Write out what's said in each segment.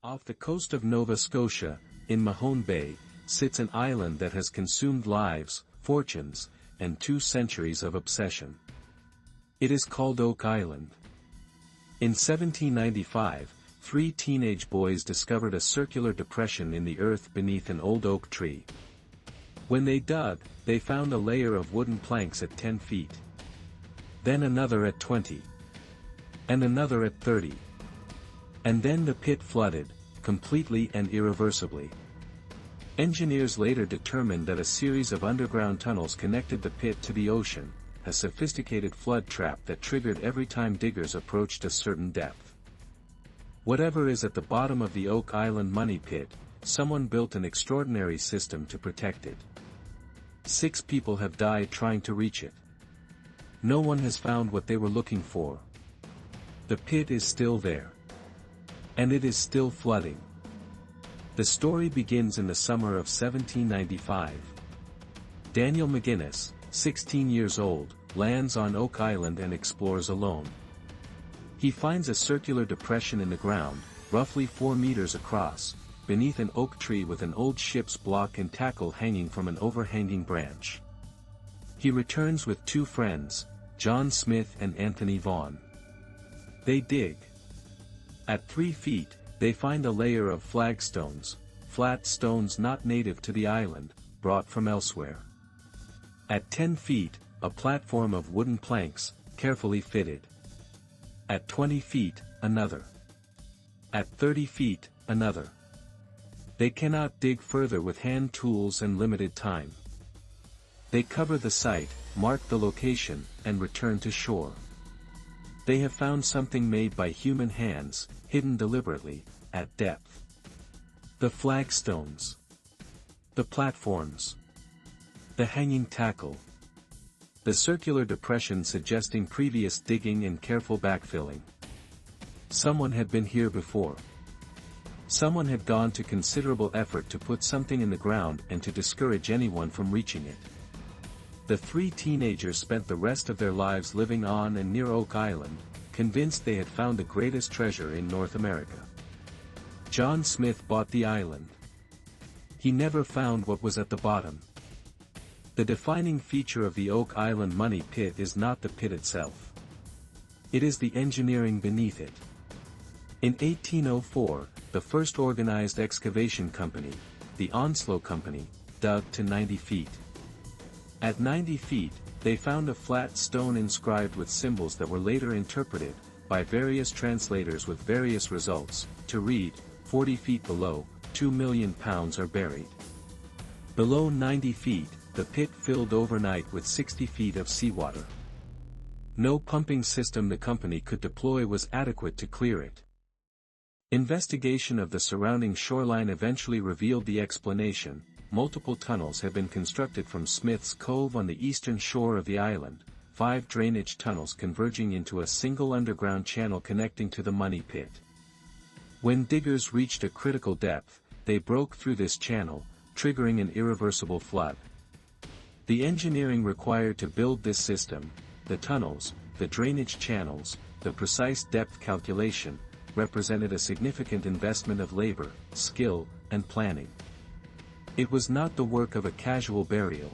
Off the coast of Nova Scotia, in Mahone Bay, sits an island that has consumed lives, fortunes, and 2 centuries of obsession. It is called Oak Island. In 1795, 3 teenage boys discovered a circular depression in the earth beneath an old oak tree. When they dug, they found a layer of wooden planks at 10 feet. Then another at 20. And another at 30. And then the pit flooded, completely and irreversibly. Engineers later determined that a series of underground tunnels connected the pit to the ocean, a sophisticated flood trap that triggered every time diggers approached a certain depth. Whatever is at the bottom of the Oak Island money pit, someone built an extraordinary system to protect it. 6 people have died trying to reach it. No one has found what they were looking for. The pit is still there. And it is still flooding. The story begins in the summer of 1795. Daniel McGuinness, 16 years old, lands on Oak Island and explores alone. He finds a circular depression in the ground, roughly 4 meters across, beneath an oak tree with an old ship's block and tackle hanging from an overhanging branch. He returns with 2 friends, John Smith and Anthony Vaughan. They dig. At 3 feet, they find a layer of flagstones, flat stones not native to the island, brought from elsewhere. At 10 feet, a platform of wooden planks, carefully fitted. At 20 feet, another. At 30 feet, another. They cannot dig further with hand tools and limited time. They cover the site, mark the location, and return to shore. They have found something made by human hands, hidden deliberately, at depth. The flagstones. The platforms. The hanging tackle. The circular depression suggesting previous digging and careful backfilling. Someone had been here before. Someone had gone to considerable effort to put something in the ground and to discourage anyone from reaching it. The 3 teenagers spent the rest of their lives living on and near Oak Island, convinced they had found the greatest treasure in North America. John Smith bought the island. He never found what was at the bottom. The defining feature of the Oak Island money pit is not the pit itself. It is the engineering beneath it. In 1804, the first organized excavation company, the Onslow Company, dug to 90 feet. At 90 feet, they found a flat stone inscribed with symbols that were later interpreted, by various translators with various results, to read, 40 feet below, 2 million pounds are buried. Below 90 feet, the pit filled overnight with 60 feet of seawater. No pumping system the company could deploy was adequate to clear it. Investigation of the surrounding shoreline eventually revealed the explanation. Multiple tunnels have been constructed from Smith's Cove on the eastern shore of the island, 5 drainage tunnels converging into a single underground channel connecting to the money pit. When diggers reached a critical depth, they broke through this channel, triggering an irreversible flood. The engineering required to build this system, the tunnels, the drainage channels, the precise depth calculation, represented a significant investment of labor, skill, and planning. It was not the work of a casual burial.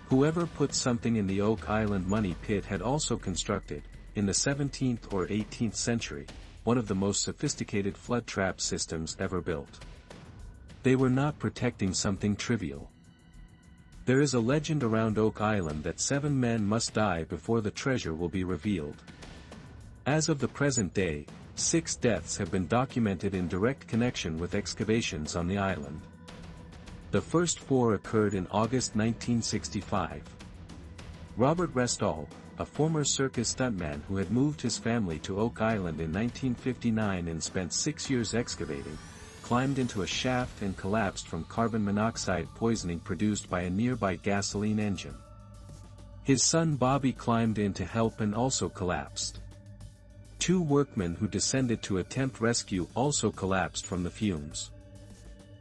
Whoever put something in the Oak Island money pit had also constructed, in the 17th or 18th century, one of the most sophisticated flood trap systems ever built. They were not protecting something trivial. There is a legend around Oak Island that 7 men must die before the treasure will be revealed. As of the present day, 6 deaths have been documented in direct connection with excavations on the island. The first 4 occurred in August 1965. Robert Restall, a former circus stuntman who had moved his family to Oak Island in 1959 and spent 6 years excavating, climbed into a shaft and collapsed from carbon monoxide poisoning produced by a nearby gasoline engine. His son Bobby climbed in to help and also collapsed. 2 workmen who descended to attempt rescue also collapsed from the fumes.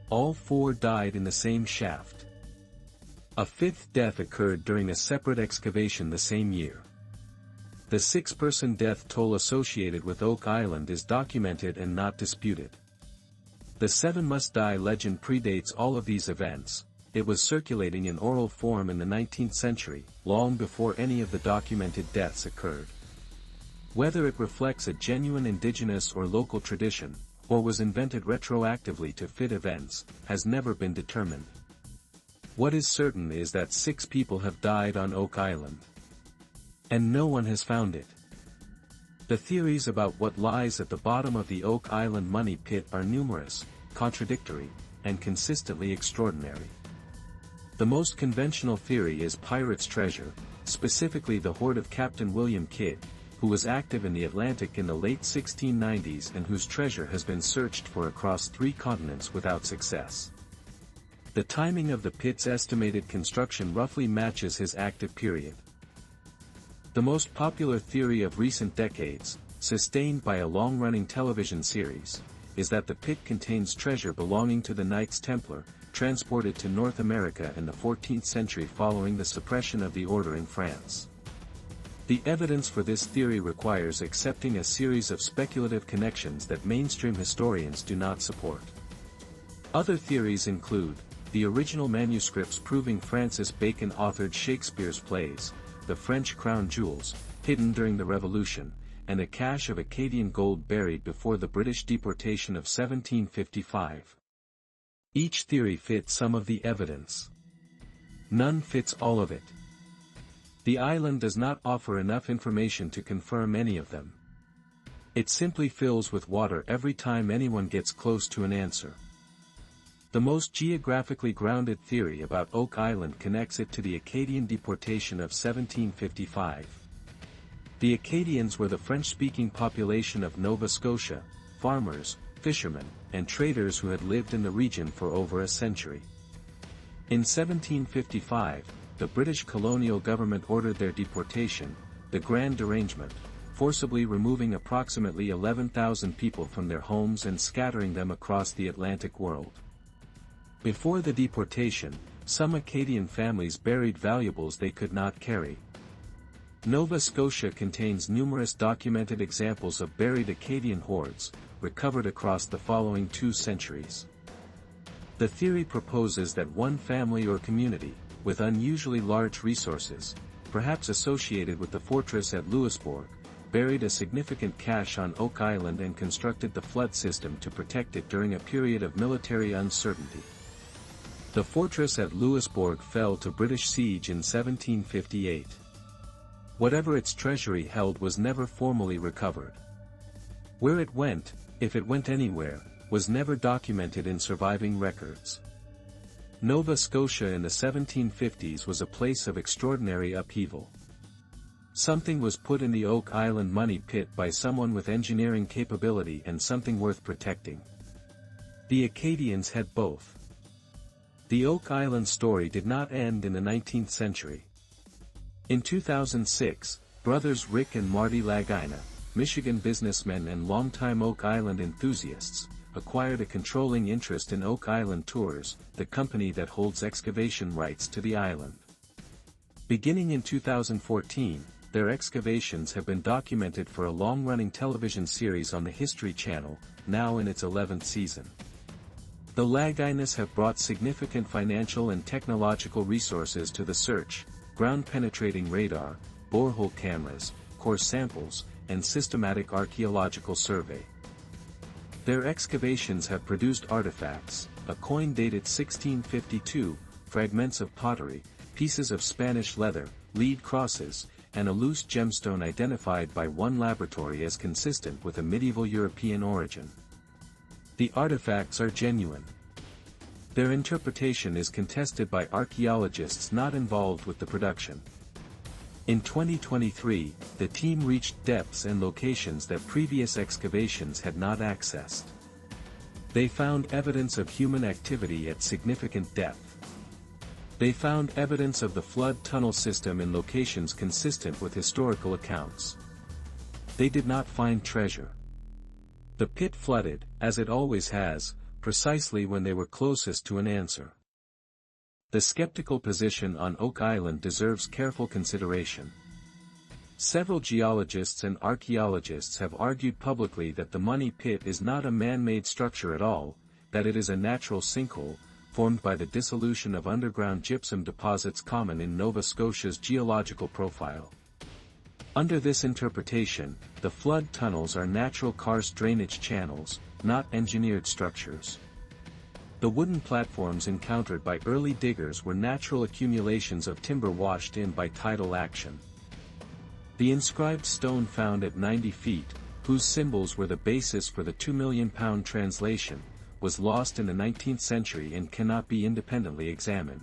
All 4 died in the same shaft. A 5th death occurred during a separate excavation the same year. The 6-person death toll associated with Oak Island is documented and not disputed. The Seven Must Die legend predates all of these events. It was circulating in oral form in the 19th century, long before any of the documented deaths occurred. Whether it reflects a genuine indigenous or local tradition, or was invented retroactively to fit events, has never been determined. What is certain is that 6 people have died on Oak Island. And no one has found it. The theories about what lies at the bottom of the Oak Island money pit are numerous, contradictory, and consistently extraordinary. The most conventional theory is pirates' treasure, specifically the hoard of Captain William Kidd, who was active in the Atlantic in the late 1690s and whose treasure has been searched for across 3 continents without success. The timing of the pit's estimated construction roughly matches his active period. The most popular theory of recent decades, sustained by a long-running television series, is that the pit contains treasure belonging to the Knights Templar, transported to North America in the 14th century following the suppression of the order in France. The evidence for this theory requires accepting a series of speculative connections that mainstream historians do not support. Other theories include the original manuscripts proving Francis Bacon authored Shakespeare's plays, the French crown jewels, hidden during the Revolution, and a cache of Acadian gold buried before the British deportation of 1755. Each theory fits some of the evidence. None fits all of it. The island does not offer enough information to confirm any of them. It simply fills with water every time anyone gets close to an answer. The most geographically grounded theory about Oak Island connects it to the Acadian deportation of 1755. The Acadians were the French-speaking population of Nova Scotia, farmers, fishermen, and traders who had lived in the region for over a century. In 1755, the British colonial government ordered their deportation, the Grand Derangement, forcibly removing approximately 11,000 people from their homes and scattering them across the Atlantic world. Before the deportation, some Acadian families buried valuables they could not carry. Nova Scotia contains numerous documented examples of buried Acadian hoards, recovered across the following 2 centuries. The theory proposes that one family or community, with unusually large resources, perhaps associated with the fortress at Louisbourg, buried a significant cache on Oak Island and constructed the flood system to protect it during a period of military uncertainty. The fortress at Louisbourg fell to British siege in 1758. Whatever its treasury held was never formally recovered. Where it went, if it went anywhere, was never documented in surviving records. Nova Scotia in the 1750s was a place of extraordinary upheaval. Something was put in the Oak Island money pit by someone with engineering capability and something worth protecting. The Acadians had both. The Oak Island story did not end in the 19th century. In 2006, brothers Rick and Marty Lagina, Michigan businessmen and longtime Oak Island enthusiasts, acquired a controlling interest in Oak Island Tours, the company that holds excavation rights to the island. Beginning in 2014, their excavations have been documented for a long-running television series on the History Channel, now in its 11th season. The Laginas have brought significant financial and technological resources to the search: ground-penetrating radar, borehole cameras, core samples, and systematic archaeological survey. Their excavations have produced artifacts: a coin dated 1652, fragments of pottery, pieces of Spanish leather, lead crosses, and a loose gemstone identified by one laboratory as consistent with a medieval European origin. The artifacts are genuine. Their interpretation is contested by archaeologists not involved with the production. In 2023, the team reached depths and locations that previous excavations had not accessed. They found evidence of human activity at significant depth. They found evidence of the flood tunnel system in locations consistent with historical accounts. They did not find treasure. The pit flooded, as it always has, precisely when they were closest to an answer. The skeptical position on Oak Island deserves careful consideration. Several geologists and archaeologists have argued publicly that the money pit is not a man-made structure at all, that it is a natural sinkhole, formed by the dissolution of underground gypsum deposits common in Nova Scotia's geological profile. Under this interpretation, the flood tunnels are natural karst drainage channels, not engineered structures. The wooden platforms encountered by early diggers were natural accumulations of timber washed in by tidal action. The inscribed stone found at 90 feet, whose symbols were the basis for the 2 million pound translation, was lost in the 19th century and cannot be independently examined.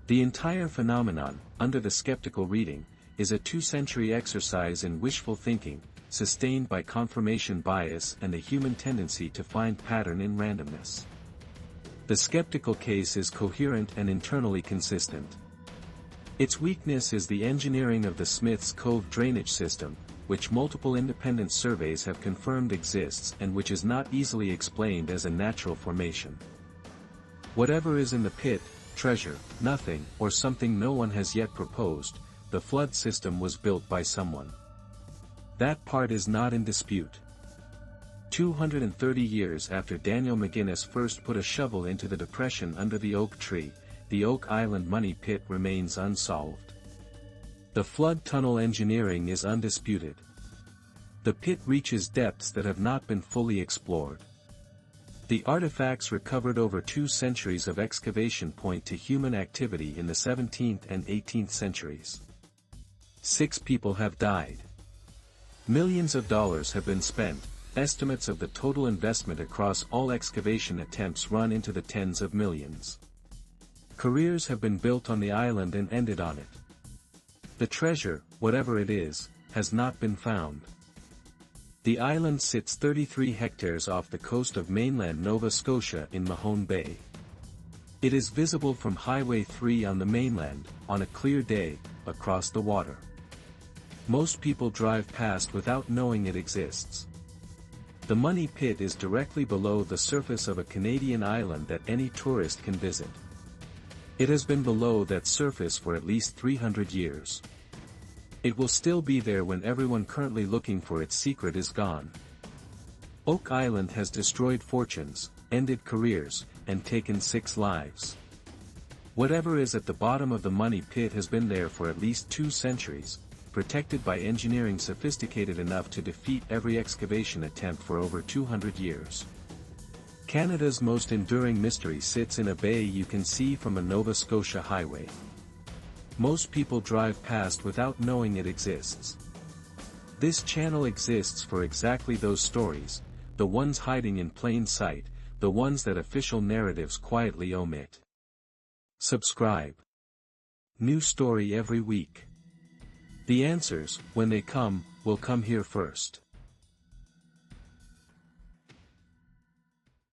The entire phenomenon, under the skeptical reading, is a 2-century exercise in wishful thinking, sustained by confirmation bias and the human tendency to find pattern in randomness. The skeptical case is coherent and internally consistent. Its weakness is the engineering of the Smith's Cove drainage system, which multiple independent surveys have confirmed exists and which is not easily explained as a natural formation. Whatever is in the pit, treasure, nothing, or something no one has yet proposed, the flood system was built by someone. That part is not in dispute. 230 years after Daniel McGuinness first put a shovel into the depression under the oak tree, the Oak Island money pit remains unsolved. The flood tunnel engineering is undisputed. The pit reaches depths that have not been fully explored. The artifacts recovered over 2 centuries of excavation point to human activity in the 17th and 18th centuries. 6 people have died. Millions of dollars have been spent. Estimates of the total investment across all excavation attempts run into the tens of millions. Careers have been built on the island and ended on it. The treasure, whatever it is, has not been found. The island sits 33 hectares off the coast of mainland Nova Scotia in Mahone Bay. It is visible from Highway 3 on the mainland, on a clear day, across the water. Most people drive past without knowing it exists. The money pit is directly below the surface of a Canadian island that any tourist can visit. It has been below that surface for at least 300 years. It will still be there when everyone currently looking for its secret is gone. Oak Island has destroyed fortunes, ended careers, and taken 6 lives. Whatever is at the bottom of the money pit has been there for at least 2 centuries, protected by engineering sophisticated enough to defeat every excavation attempt for over 200 years. Canada's most enduring mystery sits in a bay you can see from a Nova Scotia highway. Most people drive past without knowing it exists. This channel exists for exactly those stories, the ones hiding in plain sight, the ones that official narratives quietly omit. Subscribe. New story every week. The answers, when they come, will come here first.